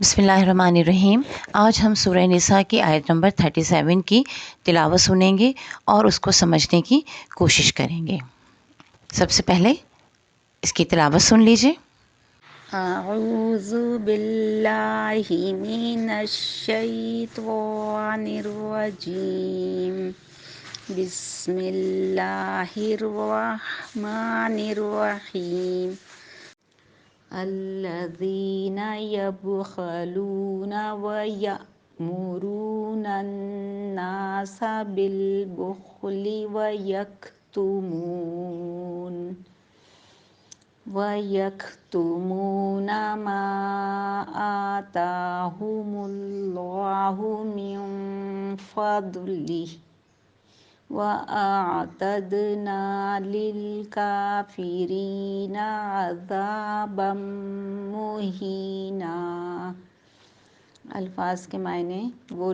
بسم اللہ الرحمن الرحیم۔ آج ہم سورہ نساء کی آیت نمبر 37 کی تلاوت سنیں گے اور اس کو سمجھنے کی کوشش کریں گے۔ سب سے پہلے اس کی تلاوت سن لیجئے۔ اعوذ باللہ من الشیطان الرجیم، بسم اللہ الرحمن الرحیم۔ الذین یبخلون ویأمرون الناس بالبخل ویکتمون ما آتاہم اللہ من فضلہ وَأَعْتَدْنَا لِلْكَافِرِينَ عَذَابًا مُهِينًا۔ الفاظ کے معنی: وہ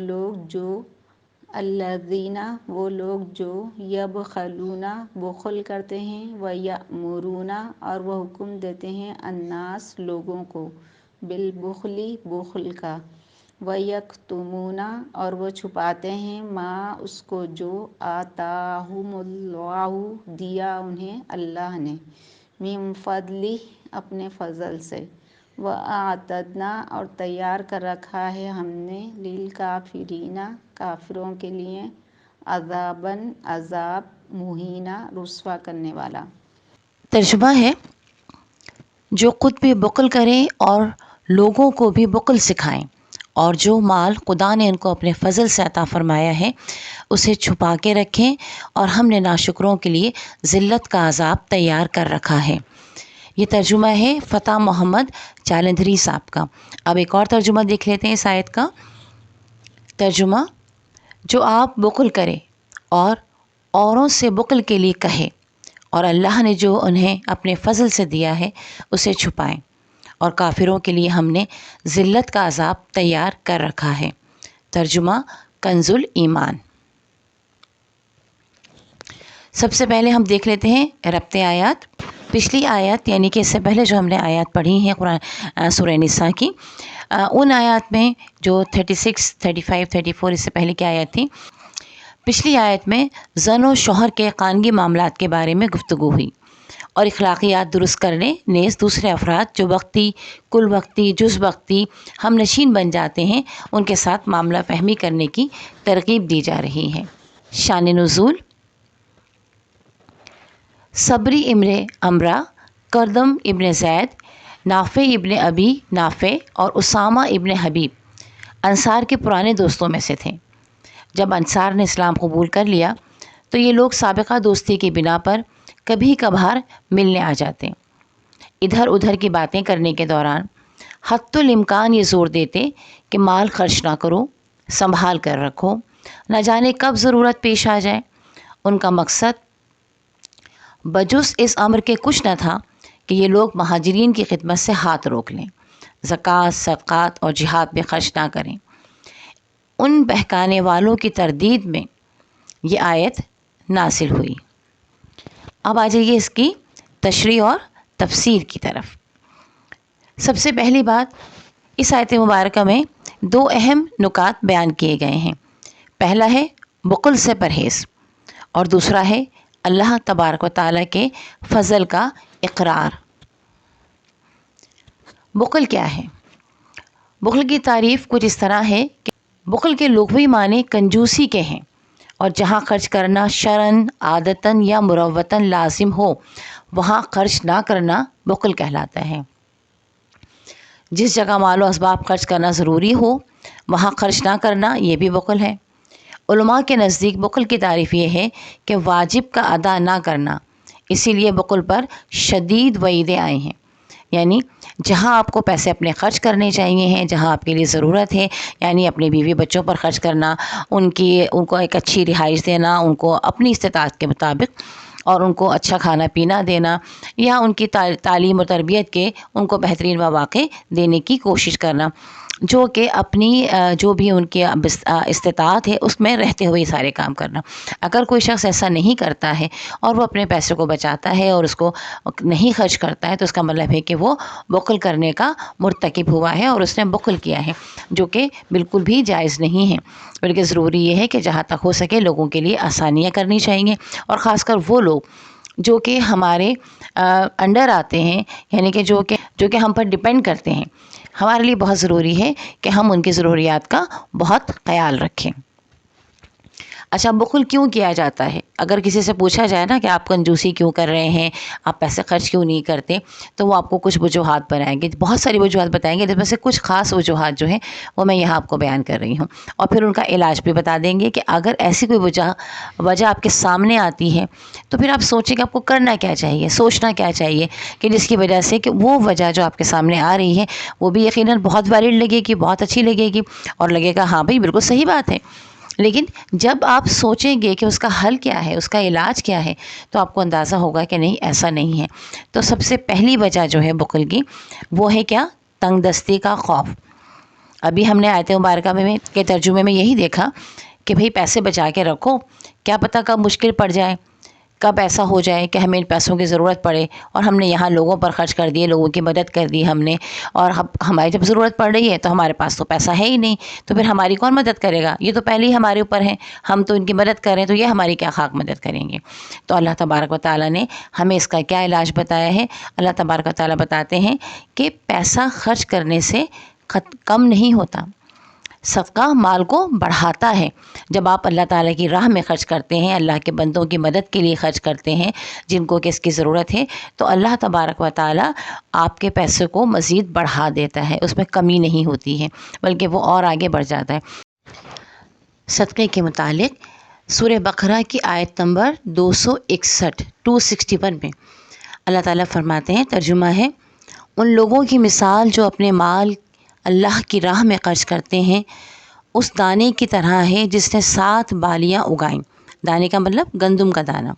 لوگ جو یبخلون بخل کرتے ہیں، وَيَأْمُرُونَ اور وہ حکم دیتے ہیں، الناس لوگوں کو، بالبخل بخل کا، وَيَكْتُمُونَ اور وہ چھپاتے ہیں، ما اس کو جو، آتاہم اللہ دیا انہیں اللہ نے، من فضلہ اپنے فضل سے، وَأَعْتَدْنَا اور تیار کر رکھا ہے ہم نے، لِلْكَافِرِينَ کافروں کے لیے، عذابًا عذاب، مہینہ رسوا کرنے والا۔ ترجمہ ہے: جو خود بھی بخل کریں اور لوگوں کو بھی بخل سکھائیں، اور جو مال خدا نے ان کو اپنے فضل سے عطا فرمایا ہے اسے چھپا کے رکھیں، اور ہم نے ناشکروں کے لیے ذلت کا عذاب تیار کر رکھا ہے۔ یہ ترجمہ ہے فتح محمد جالندھری صاحب کا۔ اب ایک اور ترجمہ دیکھ لیتے ہیں اس آیت کا۔ ترجمہ: جو آپ بخل کرے اور اوروں سے بخل کے لیے کہے، اور اللہ نے جو انہیں اپنے فضل سے دیا ہے اسے چھپائیں، اور کافروں کے لیے ہم نے ذلت کا عذاب تیار کر رکھا ہے۔ ترجمہ کنز الایمان۔ سب سے پہلے ہم دیکھ لیتے ہیں ربط آیات۔ پچھلی آیت یعنی کہ اس سے پہلے جو ہم نے آیات پڑھی ہیں سورہ نساء کی، ان آیات میں جو 36، 35، 34 اس سے پہلے کی آیت تھی، پچھلی آیت میں زن و شوہر کے خانگی معاملات کے بارے میں گفتگو ہوئی، اور اخلاقیات درست کرنے نیز دوسرے افراد جو وقتی، کل وقتی، جز وقتی ہم نشین بن جاتے ہیں ان کے ساتھ معاملہ فہمی کرنے کی ترغیب دی جا رہی ہے۔ شان نزول: صبری ابن عمرہ، کردم ابن زید، نافع ابن ابی نافع اور اسامہ ابن حبیب انصار کے پرانے دوستوں میں سے تھے۔ جب انصار نے اسلام قبول کر لیا تو یہ لوگ سابقہ دوستی کی بنا پر کبھی کبھار ملنے آ جاتے۔ ادھر ادھر کی باتیں کرنے کے دوران حتی الامکان یہ زور دیتے کہ مال خرچ نہ کرو، سنبھال کر رکھو، نہ جانے کب ضرورت پیش آ جائے۔ ان کا مقصد بجز اس امر کے کچھ نہ تھا کہ یہ لوگ مہاجرین کی خدمت سے ہاتھ روک لیں، زکوٰۃ، صدقات اور جہاد میں خرچ نہ کریں۔ ان بہکانے والوں کی تردید میں یہ آیت نازل ہوئی۔ اب آ جائیے اس کی تشریح اور تفسیر کی طرف۔ سب سے پہلی بات، اس آیت مبارکہ میں دو اہم نکات بیان کیے گئے ہیں۔ پہلا ہے بخل سے پرہیز، اور دوسرا ہے اللہ تبارک و تعالیٰ کے فضل کا اقرار۔ بخل کیا ہے؟ بخل کی تعریف کچھ اس طرح ہے کہ بخل کے لغوی معنی کنجوسی کے ہیں، اور جہاں خرچ کرنا شرعاً، عادتاً یا مروتاً لازم ہو وہاں خرچ نہ کرنا بخل کہلاتا ہے۔ جس جگہ مال و اسباب خرچ کرنا ضروری ہو وہاں خرچ نہ کرنا یہ بھی بخل ہے۔ علماء کے نزدیک بخل کی تعریف یہ ہے کہ واجب کا ادا نہ کرنا، اسی لیے بخل پر شدید وعیدیں آئی ہیں۔ یعنی جہاں آپ کو پیسے اپنے خرچ کرنے چاہیے ہیں، جہاں آپ کے لیے ضرورت ہے، یعنی اپنے بیوی بچوں پر خرچ کرنا، ان کو ایک اچھی رہائش دینا، ان کو اپنی استطاعت کے مطابق، اور ان کو اچھا کھانا پینا دینا، یا ان کی تعلیم و تربیت کے ان کو بہترین مواقع دینے کی کوشش کرنا، جو کہ اپنی جو بھی ان کی استطاعت ہے اس میں رہتے ہوئے سارے کام کرنا۔ اگر کوئی شخص ایسا نہیں کرتا ہے اور وہ اپنے پیسے کو بچاتا ہے اور اس کو نہیں خرچ کرتا ہے، تو اس کا مطلب ہے کہ وہ بخل کرنے کا مرتکب ہوا ہے اور اس نے بخل کیا ہے، جو کہ بالکل بھی جائز نہیں ہے۔ بلکہ ضروری یہ ہے کہ جہاں تک ہو سکے لوگوں کے لیے آسانیاں کرنی چاہیے، اور خاص کر وہ لوگ جو کہ ہمارے انڈر آتے ہیں، یعنی کہ جو کہ ہم پر ڈپینڈ کرتے ہیں، ہمارے لیے بہت ضروری ہے کہ ہم ان کی ضروریات کا بہت خیال رکھیں۔ اچھا، بخل کیوں کیا جاتا ہے؟ اگر کسی سے پوچھا جائے نا کہ آپ کنجوسی کیوں کر رہے ہیں، آپ پیسے خرچ کیوں نہیں کرتے، تو وہ آپ کو کچھ وجوہات بتائیں گے، بہت ساری وجوہات بتائیں گے، جس میں سے کچھ خاص وجوہات جو ہیں وہ میں یہاں آپ کو بیان کر رہی ہوں، اور پھر ان کا علاج بھی بتا دیں گے کہ اگر ایسی کوئی وجہ آپ کے سامنے آتی ہے تو پھر آپ سوچیں کہ آپ کو کرنا کیا چاہیے، سوچنا کیا چاہیے، کہ جس کی وجہ سے کہ وہ وجہ جو آپ کے سامنے آ رہی ہے وہ بھی یقیناً بہت ویلڈ لگے گی، بہت اچھی لگے گی، اور لگے گا ہاں بھائی بالکل صحیح بات ہے۔ لیکن جب آپ سوچیں گے کہ اس کا حل کیا ہے، اس کا علاج کیا ہے، تو آپ کو اندازہ ہوگا کہ نہیں، ایسا نہیں ہے۔ تو سب سے پہلی وجہ جو ہے بخل کی، وہ ہے کیا؟ تنگ دستی کا خوف۔ ابھی ہم نے آیت مبارکہ میں کے ترجمے میں یہی دیکھا کہ بھئی پیسے بچا کے رکھو، کیا پتہ کب مشکل پڑ جائے، کب ایسا ہو جائے کہ ہمیں پیسوں کی ضرورت پڑے، اور ہم نے یہاں لوگوں پر خرچ کر دیے، لوگوں کی مدد کر دی ہم نے، اور ہماری جب ضرورت پڑ رہی ہے تو ہمارے پاس تو پیسہ ہے ہی نہیں، تو پھر ہماری کون مدد کرے گا؟ یہ تو پہلے ہی ہمارے اوپر ہے، ہم تو ان کی مدد کر رہے ہیں، تو یہ ہماری کیا خاک مدد کریں گے؟ تو اللہ تبارک و تعالیٰ نے ہمیں اس کا کیا علاج بتایا ہے؟ اللہ تبارک و تعالیٰ بتاتے ہیں کہ پیسہ خرچ کرنے سے کم نہیں ہوتا، صدقہ مال کو بڑھاتا ہے۔ جب آپ اللہ تعالیٰ کی راہ میں خرچ کرتے ہیں، اللہ کے بندوں کی مدد کے لیے خرچ کرتے ہیں جن کو اس کی ضرورت ہے، تو اللہ تبارک و تعالیٰ آپ کے پیسے کو مزید بڑھا دیتا ہے، اس میں کمی نہیں ہوتی ہے، بلکہ وہ اور آگے بڑھ جاتا ہے۔ صدقے کے متعلق سورہ بقرہ کی آیت نمبر 261 میں اللہ تعالیٰ فرماتے ہیں، ترجمہ ہے، ان لوگوں کی مثال جو اپنے مال اللہ کی راہ میں خرچ کرتے ہیں اس دانے کی طرح ہے جس نے 7 بالیاں اگائیں۔ دانے کا مطلب گندم کا دانہ۔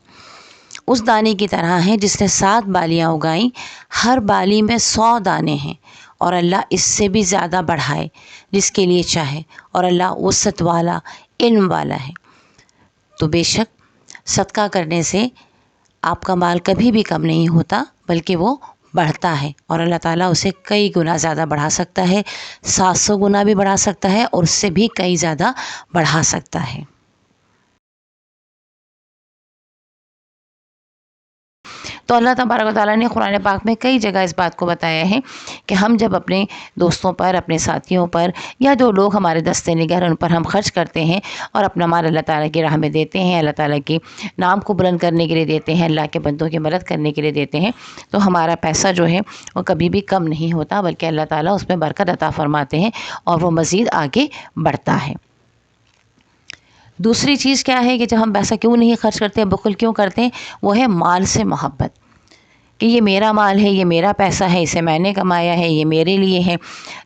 اس دانے کی طرح ہے جس نے 7 بالیاں اگائیں، ہر بالی میں 100 دانے ہیں، اور اللہ اس سے بھی زیادہ بڑھائے جس کے لیے چاہے، اور اللہ وسعت والا، علم والا ہے۔ تو بے شک صدقہ کرنے سے آپ کا مال کبھی بھی کم نہیں ہوتا، بلکہ وہ بڑھتا ہے، اور اللہ تعالیٰ اسے کئی گنا زیادہ بڑھا سکتا ہے، 700 گنا بھی بڑھا سکتا ہے، اور اس سے بھی کئی زیادہ بڑھا سکتا ہے۔ تو اللہ تبارک و تعالیٰ نے قرآن پاک میں کئی جگہ اس بات کو بتایا ہے کہ ہم جب اپنے دوستوں پر، اپنے ساتھیوں پر، یا جو لوگ ہمارے دست نگر ان پر ہم خرچ کرتے ہیں اور اپنا مال اللہ تعالیٰ کی راہ میں دیتے ہیں، اللہ تعالیٰ کے نام کو بلند کرنے کے لیے دیتے ہیں، اللہ کے بندوں کی مدد کرنے کے لیے دیتے ہیں، تو ہمارا پیسہ جو ہے وہ کبھی بھی کم نہیں ہوتا، بلکہ اللہ تعالیٰ اس میں برکت عطا فرماتے ہیں اور وہ مزید آگے بڑھتا ہے۔ دوسری چیز کیا ہے کہ جب ہم پیسہ کیوں نہیں خرچ کرتے، بخل کیوں کرتے ہیں، وہ ہے مال سے محبت، کہ یہ میرا مال ہے، یہ میرا پیسہ ہے، اسے میں نے کمایا ہے، یہ میرے لیے ہے۔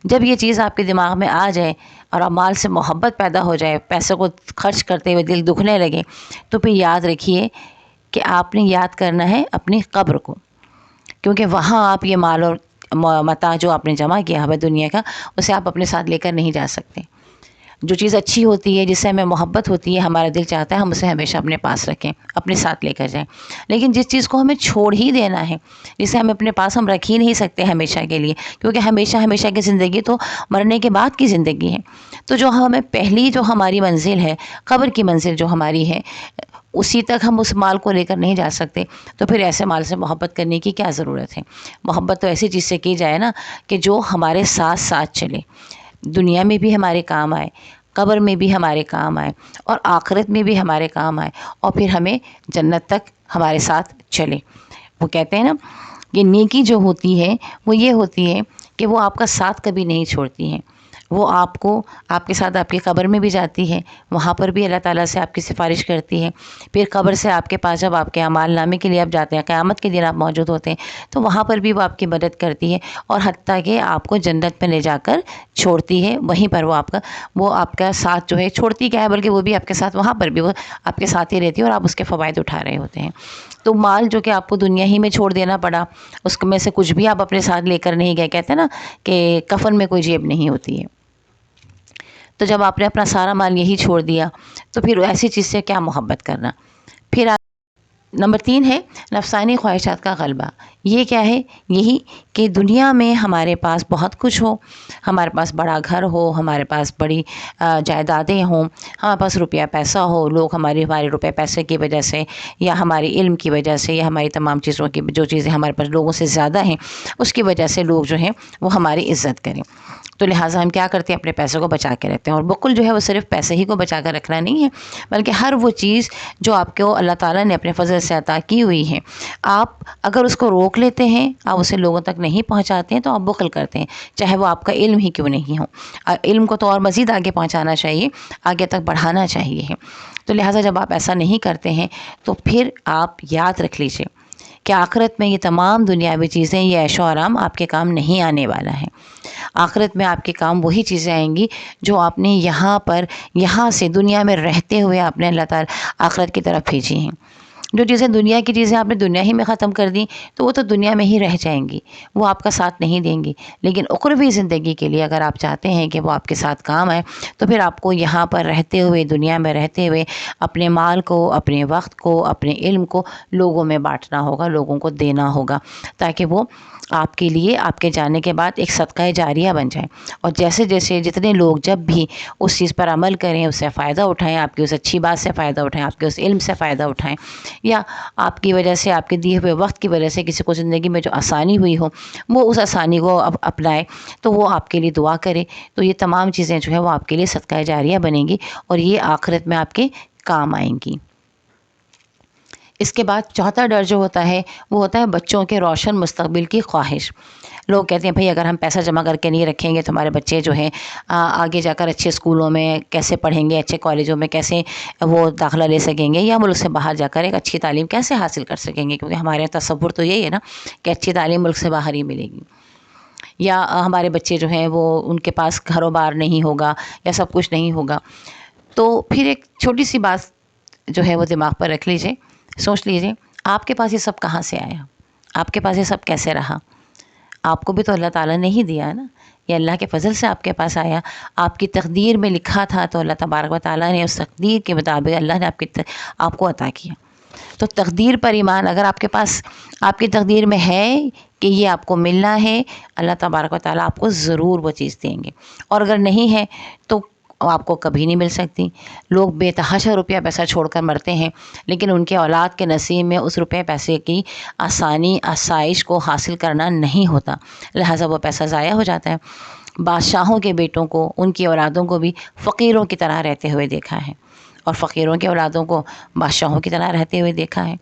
جب یہ چیز آپ کے دماغ میں آ جائے اور اب مال سے محبت پیدا ہو جائے، پیسے کو خرچ کرتے ہوئے دل دکھنے لگے، تو پھر یاد رکھیے کہ آپ نے یاد کرنا ہے اپنی قبر کو، کیونکہ وہاں آپ یہ مال اور متاع جو آپ نے جمع کیا ہے دنیا کا، اسے آپ اپنے ساتھ لے کر نہیں جا سکتے۔ جو چیز اچھی ہوتی ہے، جس سے ہمیں محبت ہوتی ہے، ہمارا دل چاہتا ہے ہم اسے ہمیشہ اپنے پاس رکھیں، اپنے ساتھ لے کر جائیں۔ لیکن جس چیز کو ہمیں چھوڑ ہی دینا ہے، جسے ہم اپنے پاس ہم رکھ ہی نہیں سکتے ہمیشہ کے لیے، کیونکہ ہمیشہ کی زندگی تو مرنے کے بعد کی زندگی ہے، تو جو ہمیں پہلی جو ہماری منزل ہے، قبر کی منزل جو ہماری ہے، اسی تک ہم اس مال کو لے کر نہیں جا سکتے، تو پھر ایسے مال سے محبت کرنے کی کیا ضرورت ہے؟ محبت تو ایسی چیز سے کی جائے نا کہ جو ہمارے ساتھ ساتھ چلے، دنیا میں بھی ہمارے کام آئے، قبر میں بھی ہمارے کام آئے، اور آخرت میں بھی ہمارے کام آئے، اور پھر ہمیں جنت تک ہمارے ساتھ چلے۔ وہ کہتے ہیں نا، یہ نیکی جو ہوتی ہے وہ یہ ہوتی ہے کہ وہ آپ کا ساتھ کبھی نہیں چھوڑتی ہیں، وہ آپ کو آپ کے ساتھ آپ کی قبر میں بھی جاتی ہے، وہاں پر بھی اللہ تعالیٰ سے آپ کی سفارش کرتی ہے، پھر قبر سے آپ کے پاس جب آپ کے اعمال نامے کے لیے آپ جاتے ہیں، قیامت کے دن آپ موجود ہوتے ہیں، تو وہاں پر بھی وہ آپ کی مدد کرتی ہے، اور حتیٰ کہ آپ کو جنت میں لے جا کر چھوڑتی ہے، وہیں پر وہ آپ کا ساتھ جو ہے چھوڑتی کیا ہے، بلکہ وہ بھی آپ کے ساتھ وہاں پر بھی وہ آپ کے ساتھ ہی رہتی ہے، اور آپ اس کے فوائد اٹھا رہے ہوتے ہیں۔ تو مال جو کہ آپ کو دنیا ہی میں چھوڑ دینا پڑا، اس میں سے کچھ بھی آپ اپنے ساتھ لے کر نہیں گئے، کہتے ہیں نا کہ کفن میں کوئی جیب نہیں ہوتی ہے، تو جب آپ نے اپنا سارا مال یہی چھوڑ دیا تو پھر ایسی چیز سے کیا محبت کرنا. پھر نمبر 3 ہے نفسانی خواہشات کا غلبہ. یہ کیا ہے؟ یہی کہ دنیا میں ہمارے پاس بہت کچھ ہو، ہمارے پاس بڑا گھر ہو، ہمارے پاس بڑی جائیدادیں ہوں، ہمارے پاس روپیہ پیسہ ہو، لوگ ہمارے روپے پیسے کی وجہ سے یا ہمارے علم کی وجہ سے یا ہماری تمام چیزوں کی جو چیزیں ہمارے پاس لوگوں سے زیادہ ہیں اس کی وجہ سے لوگ جو ہیں وہ ہماری عزت کریں. تو لہٰذا ہم کیا کرتے ہیں؟ اپنے پیسوں کو بچا کے رکھتے ہیں. اور بخل جو ہے وہ صرف پیسے ہی کو بچا کر رکھنا نہیں ہے، بلکہ ہر وہ چیز جو آپ کو اللہ تعالیٰ نے اپنے فضل سے عطا کی ہوئی ہے، آپ اگر اس کو روک لیتے ہیں، آپ اسے لوگوں تک نہیں پہنچاتے ہیں تو آپ بخل کرتے ہیں، چاہے وہ آپ کا علم ہی کیوں نہیں ہو. علم کو تو اور مزید آگے پہنچانا چاہیے، آگے تک بڑھانا چاہیے. تو لہٰذا جب آپ ایسا نہیں کرتے ہیں تو پھر آپ یاد رکھ لیجیے کہ آخرت میں یہ تمام دنیاوی چیزیں، یہ عیش و آرام آپ کے کام نہیں آنے والا ہے. آخرت میں آپ کے کام وہی چیزیں آئیں گی جو آپ نے یہاں سے دنیا میں رہتے ہوئے آپ نے اللہ تعالیٰ آخرت کی طرف بھیجی ہیں. جو چیزیں دنیا کی چیزیں آپ نے دنیا ہی میں ختم کر دیں تو وہ تو دنیا میں ہی رہ جائیں گی، وہ آپ کا ساتھ نہیں دیں گی. لیکن اخروی زندگی کے لیے اگر آپ چاہتے ہیں کہ وہ آپ کے ساتھ کام آئے تو پھر آپ کو یہاں پر رہتے ہوئے، دنیا میں رہتے ہوئے اپنے مال کو، اپنے وقت کو، اپنے علم کو لوگوں میں بانٹنا ہوگا، لوگوں کو دینا ہوگا، تاکہ وہ آپ کے لیے آپ کے جانے کے بعد ایک صدقہ جاریہ بن جائے. اور جیسے جیسے جتنے لوگ جب بھی اس چیز پر عمل کریں، اس سے فائدہ اٹھائیں، آپ کی اس اچھی بات سے فائدہ اٹھائیں، آپ کے اس علم سے فائدہ اٹھائیں، یا آپ کی وجہ سے، آپ کے دیے ہوئے وقت کی وجہ سے کسی کو زندگی میں جو آسانی ہوئی ہو وہ اس آسانی کو اپنائے تو وہ آپ کے لیے دعا کرے. تو یہ تمام چیزیں جو ہے وہ آپ کے لیے صدقہ جاریہ بنیں گی اور یہ آخرت میں آپ کے کام آئیں گی. اس کے بعد چوتھا ڈر جو ہوتا ہے وہ ہوتا ہے بچوں کے روشن مستقبل کی خواہش. لوگ کہتے ہیں بھئی اگر ہم پیسہ جمع کر کے نہیں رکھیں گے تو ہمارے بچے جو ہیں آگے جا کر اچھے اسکولوں میں کیسے پڑھیں گے، اچھے کالجوں میں کیسے وہ داخلہ لے سکیں گے، یا ملک سے باہر جا کر ایک اچھی تعلیم کیسے حاصل کر سکیں گے، کیونکہ ہمارے تصور تو یہی ہے نا کہ اچھی تعلیم ملک سے باہر ہی ملے گی. یا ہمارے بچے جو ہیں وہ ان کے پاس گھر و بار نہیں ہوگا یا سب کچھ نہیں ہوگا. تو پھر ایک چھوٹی سی بات جو ہے وہ دماغ پر رکھ لیجئے، سوچ لیجئے آپ کے پاس یہ سب کہاں سے آیا، آپ کے پاس یہ سب کیسے رہا. آپ کو بھی تو اللہ تعالیٰ نے ہی دیا ہے نا، یہ اللہ کے فضل سے آپ کے پاس آیا. آپ کی تقدیر میں لکھا تھا تو اللہ تبارک و تعالیٰ نے اس تقدیر کے مطابق اللہ نے آپ کو عطا کیا. تو تقدیر پر ایمان اگر آپ کے پاس، آپ کی تقدیر میں ہے کہ یہ آپ کو ملنا ہے، اللہ تبارک و تعالیٰ آپ کو ضرور وہ چیز دیں گے. اور اگر نہیں ہے تو آپ کو کبھی نہیں مل سکتی. لوگ بے تحاشا روپیہ پیسہ چھوڑ کر مرتے ہیں، لیکن ان کے اولاد کے نصیب میں اس روپے پیسے کی آسانی، آسائش کو حاصل کرنا نہیں ہوتا، لہٰذا وہ پیسہ ضائع ہو جاتا ہے. بادشاہوں کے بیٹوں کو، ان کی اولادوں کو بھی فقیروں کی طرح رہتے ہوئے دیکھا ہے، اور فقیروں کے اولادوں کو بادشاہوں کی طرح رہتے ہوئے دیکھا ہے.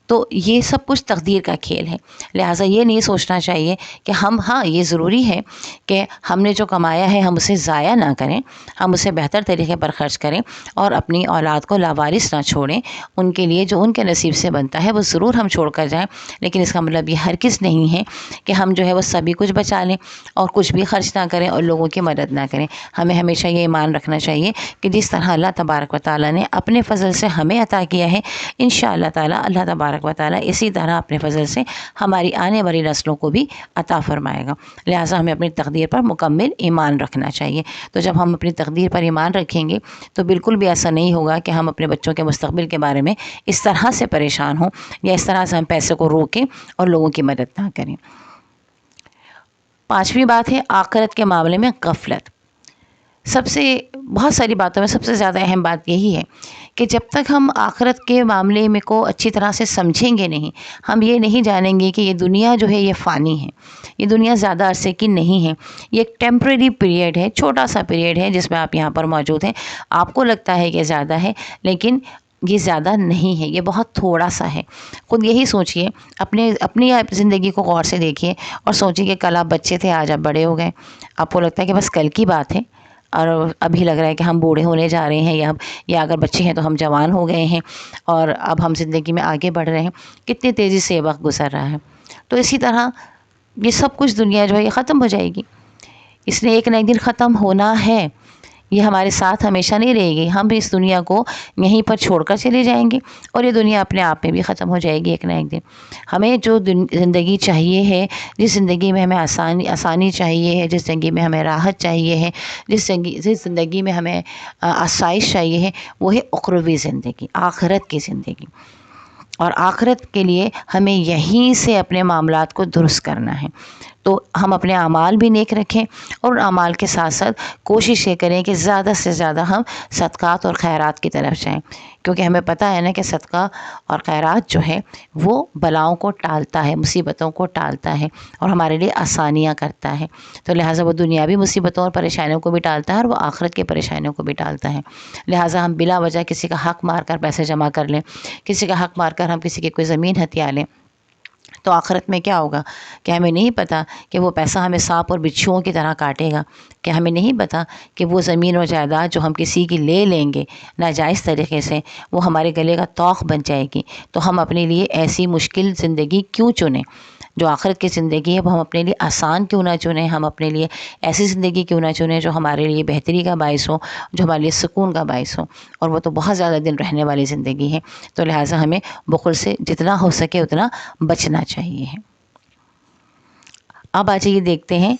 تو یہ سب کچھ تقدیر کا کھیل ہے. لہٰذا یہ نہیں سوچنا چاہیے کہ ہاں یہ ضروری ہے کہ ہم نے جو کمایا ہے ہم اسے ضائع نہ کریں، ہم اسے بہتر طریقے پر خرچ کریں اور اپنی اولاد کو لاوارث نہ چھوڑیں. ان کے لیے جو ان کے نصیب سے بنتا ہے وہ ضرور ہم چھوڑ کر جائیں، لیکن اس کا مطلب یہ ہرگز نہیں ہے کہ ہم جو ہے وہ سبھی کچھ بچا لیں اور کچھ بھی خرچ نہ کریں اور لوگوں کی مدد نہ کریں. ہمیں ہمیشہ یہ ایمان رکھنا چاہیے کہ جس طرح اللہ تبارک و تعالیٰ نے اپنے فضل سے ہمیں عطا کیا ہے، انشاءاللہ تعالیٰ اللہ تبارک و تعالیٰ اسی طرح اپنے فضل سے ہماری آنے والی نسلوں کو بھی عطا فرمائے گا. لہٰذا ہمیں اپنی تقدیر پر مکمل ایمان رکھنا چاہیے. تو جب ہم اپنی تقدیر پر ایمان رکھیں گے تو بالکل بھی ایسا نہیں ہوگا کہ ہم اپنے بچوں کے مستقبل کے بارے میں اس طرح سے پریشان ہوں یا اس طرح سے ہم پیسے کو روکیں اور لوگوں کی مدد نہ کریں. 5ویں بات ہے آخرت کے معاملے میں غفلت. بہت ساری باتوں میں سب سے زیادہ اہم بات یہی ہے کہ جب تک ہم آخرت کے معاملے میں کو اچھی طرح سے سمجھیں گے نہیں، ہم یہ نہیں جانیں گے کہ یہ دنیا جو ہے یہ فانی ہے، یہ دنیا زیادہ عرصے کی نہیں ہے، یہ ایک ٹیمپریری پیریڈ ہے، چھوٹا سا پیریڈ ہے جس میں آپ یہاں پر موجود ہیں. آپ کو لگتا ہے کہ زیادہ ہے، لیکن یہ زیادہ نہیں ہے، یہ بہت تھوڑا سا ہے. خود یہی سوچئے، اپنی زندگی کو غور سے دیکھیے اور سوچیے کہ کل آپ بچے تھے، آج آپ بڑے ہو گئے. آپ کو لگتا ہے کہ بس کل کی بات ہے، اور ابھی لگ رہا ہے کہ ہم بوڑھے ہونے جا رہے ہیں، یا اگر بچے ہیں تو ہم جوان ہو گئے ہیں اور اب ہم زندگی میں آگے بڑھ رہے ہیں. کتنی تیزی سے وقت گزر رہا ہے. تو اسی طرح یہ سب کچھ دنیا جو ہے یہ ختم ہو جائے گی، اس نے ایک نہ ایک دن ختم ہونا ہے. یہ ہمارے ساتھ ہمیشہ نہیں رہے گی. ہم بھی اس دنیا کو یہیں پر چھوڑ کر چلے جائیں گے اور یہ دنیا اپنے آپ میں بھی ختم ہو جائے گی ایک نہ ایک دن. ہمیں جو زندگی چاہیے ہے، جس زندگی میں ہمیں آسانی چاہیے ہے، جس زندگی میں ہمیں راحت چاہیے ہے، جس زندگی میں ہمیں آسائش چاہیے ہے، وہ ہے اخروی زندگی، آخرت کی زندگی. اور آخرت کے لیے ہمیں یہیں سے اپنے معاملات کو درست کرنا ہے. تو ہم اپنے اعمال بھی نیک رکھیں اور ان اعمال کے ساتھ ساتھ کوشش یہ کریں کہ زیادہ سے زیادہ ہم صدقات اور خیرات کی طرف جائیں، کیونکہ ہمیں پتہ ہے نا کہ صدقہ اور خیرات جو ہے وہ بلاؤں کو ٹالتا ہے، مصیبتوں کو ٹالتا ہے اور ہمارے لیے آسانیاں کرتا ہے. تو لہٰذا وہ دنیاوی مصیبتوں اور پریشانیوں کو بھی ٹالتا ہے اور وہ آخرت کی پریشانیوں کو بھی ٹالتا ہے. لہٰذا ہم بلا وجہ کسی کا حق مار کر پیسے جمع کر لیں، کسی کا حق مار کر ہم کسی کی کوئی زمین ہتھیا لیں، تو آخرت میں کیا ہوگا کہ ہمیں نہیں پتہ کہ وہ پیسہ ہمیں سانپ اور بچھوؤں کی طرح کاٹے گا، کہ ہمیں نہیں پتہ کہ وہ زمین اور جائیداد جو ہم کسی کی لے لیں گے ناجائز طریقے سے، وہ ہمارے گلے کا طوق بن جائے گی. تو ہم اپنے لیے ایسی مشکل زندگی کیوں چنیں؟ جو آخرت کی زندگی ہے وہ ہم اپنے لیے آسان کیوں نہ چنیں؟ ہم اپنے لیے ایسی زندگی کیوں نہ چنیں جو ہمارے لیے بہتری کا باعث ہو، جو ہمارے لیے سکون کا باعث ہو، اور وہ تو بہت زیادہ دن رہنے والی زندگی ہے. تو لہٰذا ہمیں بخل سے جتنا ہو سکے اتنا بچنا چاہیے. اب آج یہ دیکھتے ہیں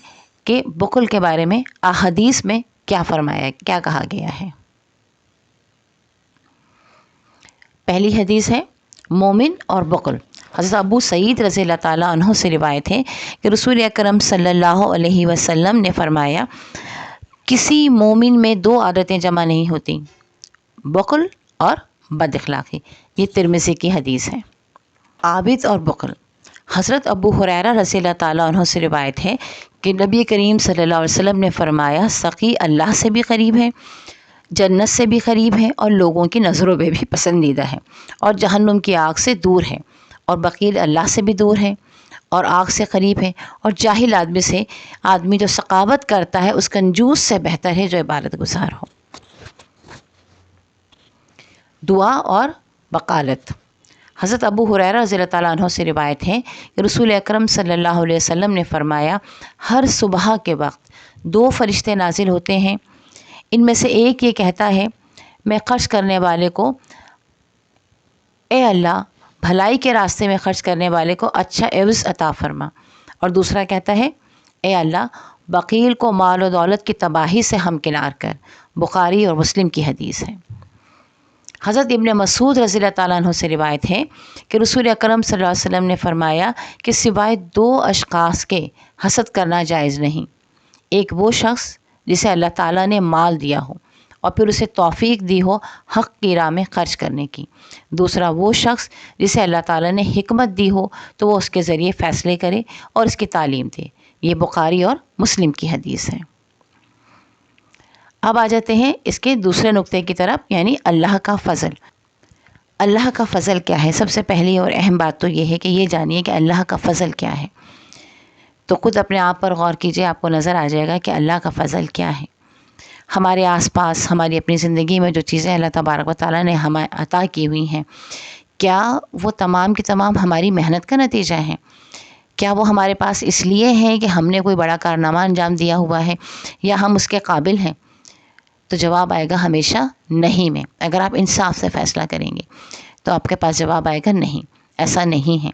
کہ بخل کے بارے میں احادیث میں کیا فرمایا، کیا کہا گیا ہے. پہلی حدیث ہے مومن اور بخل. حضرت ابو سعید رضی اللہ تعالیٰ عنہ سے روایت ہے کہ رسول اکرم صلی اللہ علیہ وسلم نے فرمایا، کسی مومن میں دو عادتیں جمع نہیں ہوتی، بخل اور بد اخلاقی. یہ ترمذی کی حدیث ہے. عابد اور بخل. حضرت ابو ہریرہ رضی اللہ تعالیٰ عنہ سے روایت ہے کہ نبی کریم صلی اللہ علیہ وسلم نے فرمایا، سخی اللہ سے بھی قریب ہے، جنت سے بھی قریب ہے اور لوگوں کی نظروں میں بھی پسندیدہ ہے، اور جہنم کی آگ سے دور ہے. اور بخیل اللہ سے بھی دور ہے اور آگ سے قریب ہے. اور جاہل آدمی جو سخاوت کرتا ہے اس کنجوس سے بہتر ہے جو عبادت گزار ہو. دعا اور بقالت. حضرت ابو ہریرہ رضی اللہ تعالیٰ عنہ سے روایت ہے کہ رسول اکرم صلی اللہ علیہ وسلم نے فرمایا، ہر صبح کے وقت دو فرشتے نازل ہوتے ہیں، ان میں سے ایک یہ کہتا ہے، میں خرچ کرنے والے کو، اے اللہ بھلائی کے راستے میں خرچ کرنے والے کو اچھا عوض عطا فرما. اور دوسرا کہتا ہے، اے اللہ بخیل کو مال و دولت کی تباہی سے ہمکنار کر. بخاری اور مسلم کی حدیث ہے. حضرت ابن مسعود رضی اللہ تعالیٰ عنہ سے روایت ہے کہ رسول اکرم صلی اللہ علیہ وسلم نے فرمایا کہ سوائے دو اشخاص کے حسد کرنا جائز نہیں. ایک وہ شخص جسے اللہ تعالیٰ نے مال دیا ہو اور پھر اسے توفیق دی ہو حق کی راہ میں خرچ کرنے کی. دوسرا وہ شخص جسے اللہ تعالیٰ نے حکمت دی ہو تو وہ اس کے ذریعے فیصلے کرے اور اس کی تعلیم دے. یہ بخاری اور مسلم کی حدیث ہے. اب آ جاتے ہیں اس کے دوسرے نقطے کی طرف، یعنی اللہ کا فضل. اللہ کا فضل کیا ہے؟ سب سے پہلی اور اہم بات تو یہ ہے کہ یہ جانیے کہ اللہ کا فضل کیا ہے. تو خود اپنے آپ پر غور کیجئے، آپ کو نظر آ جائے گا کہ اللہ کا فضل کیا ہے. ہمارے آس پاس ہماری اپنی زندگی میں جو چیزیں اللہ تبارک و تعالیٰ نے ہمیں عطا کی ہوئی ہیں، کیا وہ تمام کی تمام ہماری محنت کا نتیجہ ہیں؟ کیا وہ ہمارے پاس اس لیے ہیں کہ ہم نے کوئی بڑا کارنامہ انجام دیا ہوا ہے یا ہم اس کے قابل ہیں؟ تو جواب آئے گا ہمیشہ نہیں میں. اگر آپ انصاف سے فیصلہ کریں گے تو آپ کے پاس جواب آئے گا نہیں، ایسا نہیں ہے.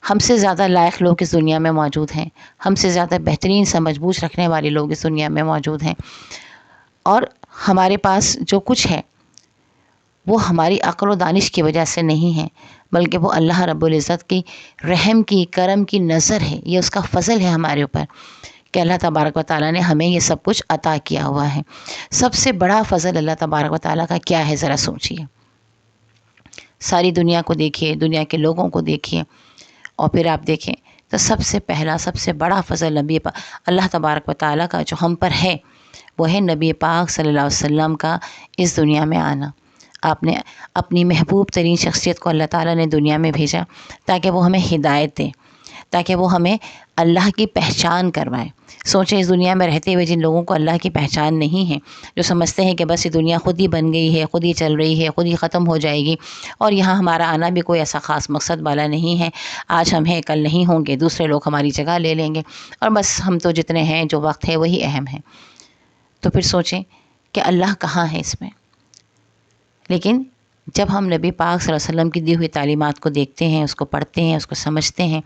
ہم سے زیادہ لائق لوگ اس دنیا میں موجود ہیں، ہم سے زیادہ بہترین سمجھ بوجھ رکھنے والے لوگ اس دنیا میں موجود ہیں، اور ہمارے پاس جو کچھ ہے وہ ہماری عقل و دانش کی وجہ سے نہیں ہے، بلکہ وہ اللہ رب العزت کی رحم کی، کرم کی نظر ہے. یہ اس کا فضل ہے ہمارے اوپر کہ اللہ تبارک و تعالیٰ نے ہمیں یہ سب کچھ عطا کیا ہوا ہے. سب سے بڑا فضل اللہ تبارک و تعالیٰ کا کیا ہے؟ ذرا سوچیے. ساری دنیا کو دیکھیے، دنیا کے لوگوں کو دیکھیے، اور پھر آپ دیکھیں تو سب سے پہلا، سب سے بڑا فضل نبی پاک اللہ تبارک و تعالیٰ کا جو ہم پر ہے وہ ہے نبی پاک صلی اللہ علیہ وسلم کا اس دنیا میں آنا. آپ نے اپنی محبوب ترین شخصیت کو اللہ تعالیٰ نے دنیا میں بھیجا تاکہ وہ ہمیں ہدایت دے، تاکہ وہ ہمیں اللہ کی پہچان کروائے. سوچیں اس دنیا میں رہتے ہوئے جن لوگوں کو اللہ کی پہچان نہیں ہے، جو سمجھتے ہیں کہ بس یہ دنیا خود ہی بن گئی ہے، خود ہی چل رہی ہے، خود ہی ختم ہو جائے گی، اور یہاں ہمارا آنا بھی کوئی ایسا خاص مقصد والا نہیں ہے. آج ہم ہیں، کل نہیں ہوں گے، دوسرے لوگ ہماری جگہ لے لیں گے، اور بس ہم تو جتنے ہیں، جو وقت ہے وہی اہم ہے. تو پھر سوچیں کہ اللہ کہاں ہے اس میں. لیکن جب ہم نبی پاک صلی اللہ علیہ وسلم کی دی ہوئی تعلیمات کو دیکھتے ہیں، اس کو پڑھتے ہیں، اس کو سمجھتے ہیں،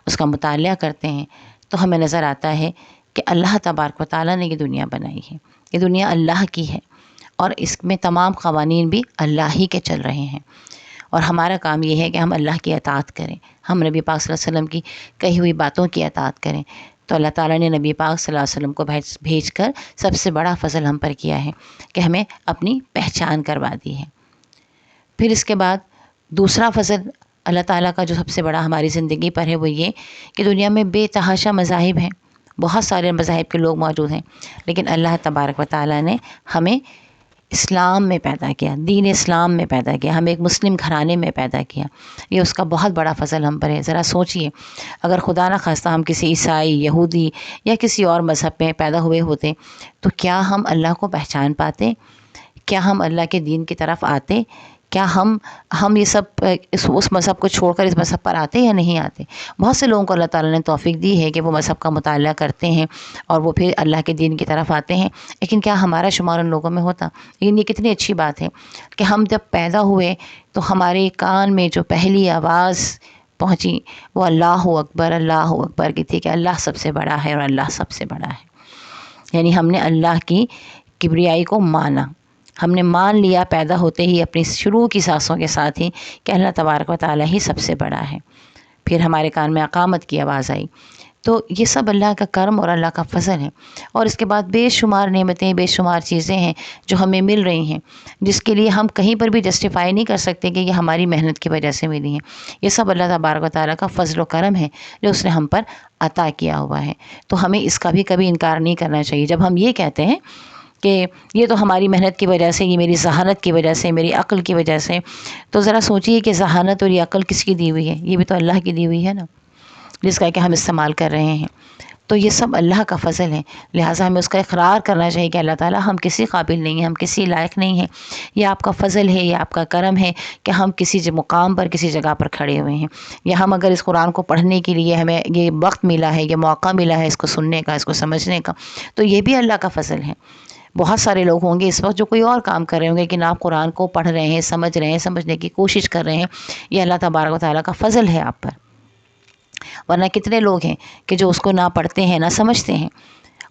اس کا مطالعہ کرتے ہیں، تو ہمیں نظر آتا ہے کہ اللہ تبارک و تعالیٰ نے یہ دنیا بنائی ہے. یہ دنیا اللہ کی ہے اور اس میں تمام قوانین بھی اللہ ہی کے چل رہے ہیں. اور ہمارا کام یہ ہے کہ ہم اللہ کی اطاعت کریں، ہم نبی پاک صلی اللہ علیہ وسلم کی کہی ہوئی باتوں کی اطاعت کریں. تو اللہ تعالیٰ نے نبی پاک صلی اللہ علیہ وسلم کو بھیج کر سب سے بڑا فضل ہم پر کیا ہے کہ ہمیں اپنی پہچان کروا دی ہے. پھر اس کے بعد دوسرا فضل اللہ تعالیٰ کا جو سب سے بڑا ہماری زندگی پر ہے وہ یہ کہ دنیا میں بے تحاشا مذاہب ہیں، بہت سارے مذاہب کے لوگ موجود ہیں، لیکن اللہ تبارک و تعالیٰ نے ہمیں اسلام میں پیدا کیا، دین اسلام میں پیدا کیا، ہمیں ایک مسلم گھرانے میں پیدا کیا. یہ اس کا بہت بڑا فضل ہم پر ہے. ذرا سوچئے، اگر خدا نہ خواستہ ہم کسی عیسائی، یہودی یا کسی اور مذہب میں پیدا ہوئے ہوتے تو کیا ہم اللہ کو پہچان پاتے؟ کیا ہم اللہ کے دین کی طرف آتے؟ کیا ہم یہ سب اس مذہب کو چھوڑ کر اس مذہب پر آتے یا نہیں آتے؟ بہت سے لوگوں کو اللہ تعالیٰ نے توفیق دی ہے کہ وہ مذہب کا مطالعہ کرتے ہیں اور وہ پھر اللہ کے دین کی طرف آتے ہیں، لیکن کیا ہمارا شمار ان لوگوں میں ہوتا؟ لیکن یہ کتنی اچھی بات ہے کہ ہم جب پیدا ہوئے تو ہمارے کان میں جو پہلی آواز پہنچی وہ اللہ اکبر کی تھی کہ اللہ سب سے بڑا ہے اور اللہ سب سے بڑا ہے. یعنی ہم نے اللہ کی کبریائی کو مانا، ہم نے مان لیا پیدا ہوتے ہی اپنی شروع کی سانسوں کے ساتھ ہی کہ اللہ تبارک و تعالیٰ ہی سب سے بڑا ہے. پھر ہمارے کان میں اقامت کی آواز آئی. تو یہ سب اللہ کا کرم اور اللہ کا فضل ہے. اور اس کے بعد بے شمار نعمتیں، بے شمار چیزیں ہیں جو ہمیں مل رہی ہیں، جس کے لیے ہم کہیں پر بھی جسٹیفائی نہیں کر سکتے کہ یہ ہماری محنت کی وجہ سے ملی ہیں. یہ سب اللہ تبارک و تعالیٰ کا فضل و کرم ہے جو اس نے ہم پر عطا کیا ہوا ہے. تو ہمیں اس کا بھی کبھی انکار نہیں کرنا چاہیے. جب ہم یہ کہتے ہیں کہ یہ تو ہماری محنت کی وجہ سے، یہ میری ذہانت کی وجہ سے، میری عقل کی وجہ سے، تو ذرا سوچئے کہ ذہانت اور یہ عقل کس کی دی ہوئی ہے؟ یہ بھی تو اللہ کی دی ہوئی ہے نا، جس کا کہ ہم استعمال کر رہے ہیں. تو یہ سب اللہ کا فضل ہے. لہٰذا ہمیں اس کا اقرار کرنا چاہیے کہ اللہ تعالیٰ ہم کسی قابل نہیں ہیں، ہم کسی لائق نہیں ہیں. یہ آپ کا فضل ہے، یہ آپ کا کرم ہے کہ ہم کسی مقام پر، کسی جگہ پر کھڑے ہوئے ہیں. یا ہم اگر اس قرآن کو پڑھنے کے لیے ہمیں یہ وقت ملا ہے، یہ موقع ملا ہے اس کو سننے کا، اس کو سمجھنے کا، تو یہ بھی اللہ کا فضل ہے. بہت سارے لوگ ہوں گے اس وقت جو کوئی اور کام کر رہے ہوں گے، لیکن آپ قرآن کو پڑھ رہے ہیں، سمجھ رہے ہیں، سمجھنے کی کوشش کر رہے ہیں. یہ اللہ تبارک و تعالیٰ کا فضل ہے آپ پر. ورنہ کتنے لوگ ہیں کہ جو اس کو نہ پڑھتے ہیں نہ سمجھتے ہیں،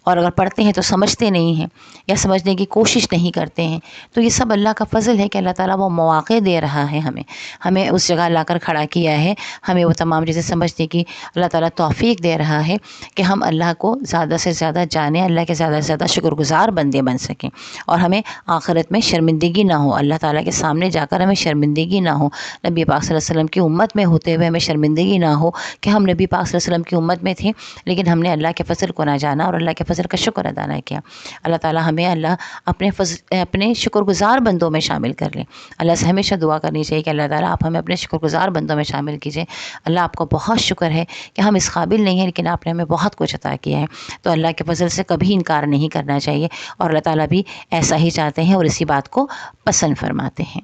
اور اگر پڑھتے ہیں تو سمجھتے نہیں ہیں یا سمجھنے کی کوشش نہیں کرتے ہیں. تو یہ سب اللہ کا فضل ہے کہ اللہ تعالیٰ وہ مواقع دے رہا ہے ہمیں اس جگہ لا کر کھڑا کیا ہے، ہمیں وہ تمام چیزیں سمجھنے کی اللہ تعالیٰ توفیق دے رہا ہے کہ ہم اللہ کو زیادہ سے زیادہ جانیں، اللہ کے زیادہ سے زیادہ شکر گزار بندے بن سکیں، اور ہمیں آخرت میں شرمندگی نہ ہو، اللہ تعالیٰ کے سامنے جا کر ہمیں شرمندگی نہ ہو. نبی پاک صلی اللہ علیہ وسلم کی امت میں ہوتے ہوئے ہمیں شرمندگی نہ ہو کہ ہم نبی پاک صلی اللہ علیہ وسلم کی امت میں تھے لیکن ہم نے اللہ کے فضل کو نہ جانا اور اللہ کے فضل کا شکر ادا نہ کیا. اللہ تعالیٰ ہمیں اپنے شکر گزار بندوں میں شامل کر لیں. اللہ سے ہمیشہ دعا کرنی چاہیے کہ اللہ تعالیٰ آپ ہمیں اپنے شکر گزار بندوں میں شامل کیجیے. اللہ آپ کو بہت شکر ہے کہ ہم اس قابل نہیں ہیں لیکن آپ نے ہمیں بہت کچھ عطا کیا ہے. تو اللہ کے فضل سے کبھی انکار نہیں کرنا چاہیے، اور اللہ تعالیٰ بھی ایسا ہی چاہتے ہیں اور اسی بات کو پسند فرماتے ہیں.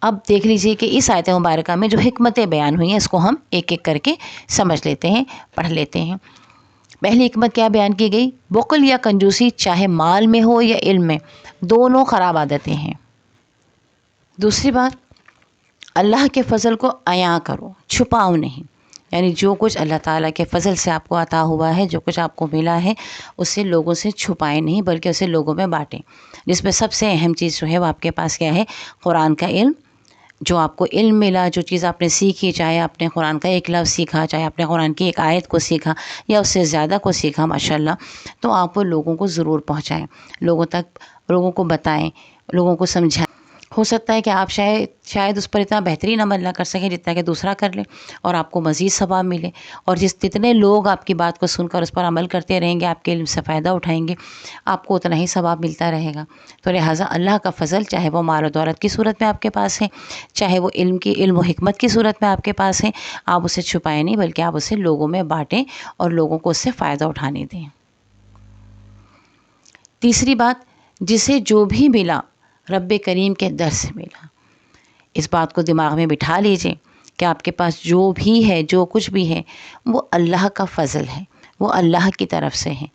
اب دیکھ لیجئے کہ اس آیت مبارکہ میں جو حکمتیں بیان ہوئی ہیں اس کو ہم ایک ایک کر کے سمجھ لیتے ہیں، پڑھ لیتے ہیں. پہلی حکمت کیا بیان کی گئی؟ بخل یا کنجوسی چاہے مال میں ہو یا علم میں، دونوں خراب عادتیں ہیں. دوسری بات، اللہ کے فضل کو عیاں کرو، چھپاؤ نہیں. یعنی جو کچھ اللہ تعالیٰ کے فضل سے آپ کو عطا ہوا ہے، جو کچھ آپ کو ملا ہے، اسے لوگوں سے چھپائیں نہیں بلکہ اسے لوگوں میں بانٹیں. جس میں سب سے اہم چیز جو ہے وہ آپ کے پاس کیا ہے؟ قرآن کا علم. جو آپ کو علم ملا، جو چیز آپ نے سیکھی، چاہے آپ نے قرآن کا ایک لفظ سیکھا، چاہے آپ نے قرآن کی ایک آیت کو سیکھا یا اس سے زیادہ کو سیکھا ماشاءاللہ، تو آپ وہ لوگوں کو ضرور پہنچائیں، لوگوں کو بتائیں، لوگوں کو سمجھائیں. ہو سکتا ہے کہ آپ شاید اس پر اتنا بہترین عمل نہ کر سکیں جتنا کہ دوسرا کر لے اور آپ کو مزید ثواب ملے. اور جتنے لوگ آپ کی بات کو سن کر اس پر عمل کرتے رہیں گے، آپ کے علم سے فائدہ اٹھائیں گے، آپ کو اتنا ہی ثواب ملتا رہے گا. تو لہٰذا اللہ کا فضل چاہے وہ مال و دولت کی صورت میں آپ کے پاس ہے، چاہے وہ علم و حکمت کی صورت میں آپ کے پاس ہے، آپ اسے چھپائیں نہیں بلکہ آپ اسے لوگوں میں بانٹیں اور لوگوں کو اس سے فائدہ اٹھانے دیں. تیسری بات، جسے جو بھی ملا رب کریم کے در سے ملا. اس بات کو دماغ میں بٹھا لیجئے کہ آپ کے پاس جو بھی ہے، جو کچھ بھی ہے، وہ اللہ کا فضل ہے، وہ اللہ کی طرف سے ہے.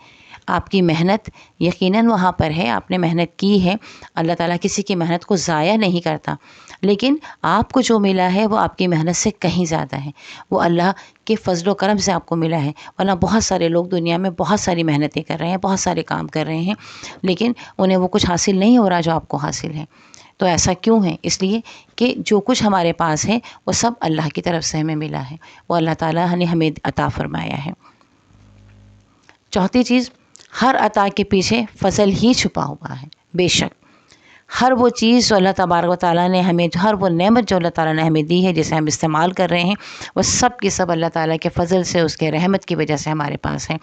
آپ کی محنت یقیناً وہاں پر ہے، آپ نے محنت کی ہے، اللہ تعالیٰ کسی کی محنت کو ضائع نہیں کرتا، لیکن آپ کو جو ملا ہے وہ آپ کی محنت سے کہیں زیادہ ہے، وہ اللہ کے فضل و کرم سے آپ کو ملا ہے، ورنہ بہت سارے لوگ دنیا میں بہت ساری محنتیں کر رہے ہیں، بہت سارے کام کر رہے ہیں، لیکن انہیں وہ کچھ حاصل نہیں ہو رہا جو آپ کو حاصل ہے۔ تو ایسا کیوں ہے؟ اس لیے کہ جو کچھ ہمارے پاس ہے وہ سب اللہ کی طرف سے ہمیں ملا ہے، وہ اللہ تعالیٰ نے ہمیں عطا فرمایا ہے۔ چوتھی چیز، ہر عطا کے پیچھے فضل ہی چھپا ہوا ہے۔ بے شک ہر وہ چیز جو اللہ تبارک و تعالیٰ نے ہمیں، ہر وہ نعمت جو اللہ تعالیٰ نے ہمیں دی ہے جسے ہم استعمال کر رہے ہیں، وہ سب کی سب اللہ تعالیٰ کے فضل سے، اس کے رحمت کی وجہ سے ہمارے پاس ہے،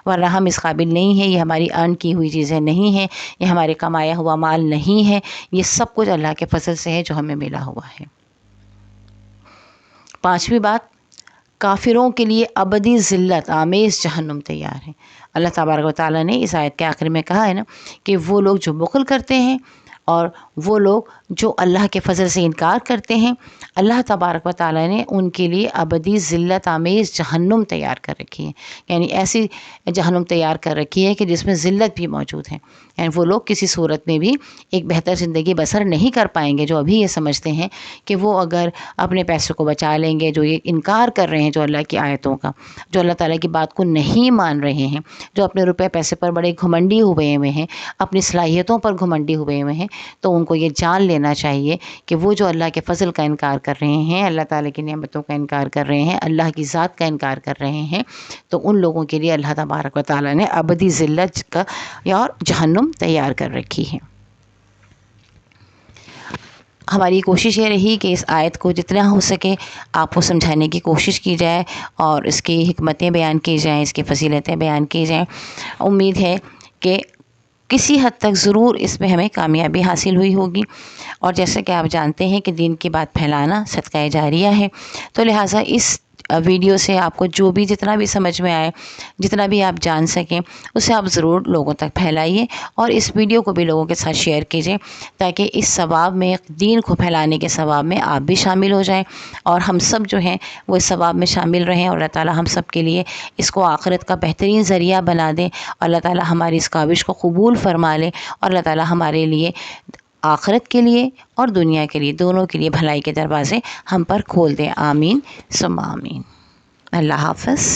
ورنہ ہم اس قابل نہیں ہیں، یہ ہماری ارن کی ہوئی چیزیں نہیں ہیں، یہ ہمارے کمایا ہوا مال نہیں ہے، یہ سب کچھ اللہ کے فضل سے ہے جو ہمیں ملا ہوا ہے۔ پانچویں بات، کافروں کے لیے ابدی ذلت آمیز جہنم تیار ہے۔ اللہ تبارک و تعالیٰ نے اس آیت کے آخر میں کہا ہے نا کہ وہ لوگ جو بخل کرتے ہیں اور وہ لوگ جو اللہ کے فضل سے انکار کرتے ہیں، اللہ تبارک و تعالیٰ نے ان کے لیے ابدی ذلت آمیز جہنم تیار کر رکھی ہے، یعنی ایسی جہنم تیار کر رکھی ہے کہ جس میں ذلت بھی موجود ہے، یعنی وہ لوگ کسی صورت میں بھی ایک بہتر زندگی بسر نہیں کر پائیں گے، جو ابھی یہ سمجھتے ہیں کہ وہ اگر اپنے پیسوں کو بچا لیں گے، جو یہ انکار کر رہے ہیں جو اللہ کی آیتوں کا، جو اللہ تعالیٰ کی بات کو نہیں مان رہے ہیں، جو اپنے روپے پیسے پر بڑے گھمنڈی ہوئے ہیں، اپنی صلاحیتوں پر گھمنڈی ہوئے ہیں، تو ان کو یہ جان لینا چاہیے کہ وہ جو اللہ کے فضل کا انکار کر رہے ہیں، اللہ تعالیٰ کی نعمتوں کا انکار کر رہے ہیں، اللہ کی ذات کا انکار کر رہے ہیں، تو ان لوگوں کے لیے اللہ تبارک و تعالیٰ نے ابدی ذلت کا اور جہنم تیار کر رکھی ہے۔ ہماری کوشش یہ رہی کہ اس آیت کو جتنا ہو سکے آپ کو سمجھانے کی کوشش کی جائے اور اس کی حکمتیں بیان کی جائیں، اس کی فضیلتیں بیان کی جائیں۔ امید ہے کہ کسی حد تک ضرور اس میں ہمیں کامیابی حاصل ہوئی ہوگی، اور جیسے کہ آپ جانتے ہیں کہ دین کی بات پھیلانا صدقہ جاریہ ہے، تو لہٰذا اس ویڈیو سے آپ کو جو بھی جتنا بھی سمجھ میں آئے، جتنا بھی آپ جان سکیں، اسے آپ ضرور لوگوں تک پھیلائیے، اور اس ویڈیو کو بھی لوگوں کے ساتھ شیئر کیجیے تاکہ اس ثواب میں، دین کو پھیلانے کے ثواب میں آپ بھی شامل ہو جائیں، اور ہم سب جو ہیں وہ اس ثواب میں شامل رہیں، اور اللہ تعالیٰ ہم سب کے لیے اس کو آخرت کا بہترین ذریعہ بنا دے، اور اللہ تعالیٰ ہماری اس کاوش کو قبول فرما لے، اور اللہ تعالیٰ ہمارے لیے آخرت کے لیے اور دنیا کے لیے، دونوں کے لیے بھلائی کے دروازے ہم پر کھول دیں۔ آمین ثم آمین۔ اللہ حافظ۔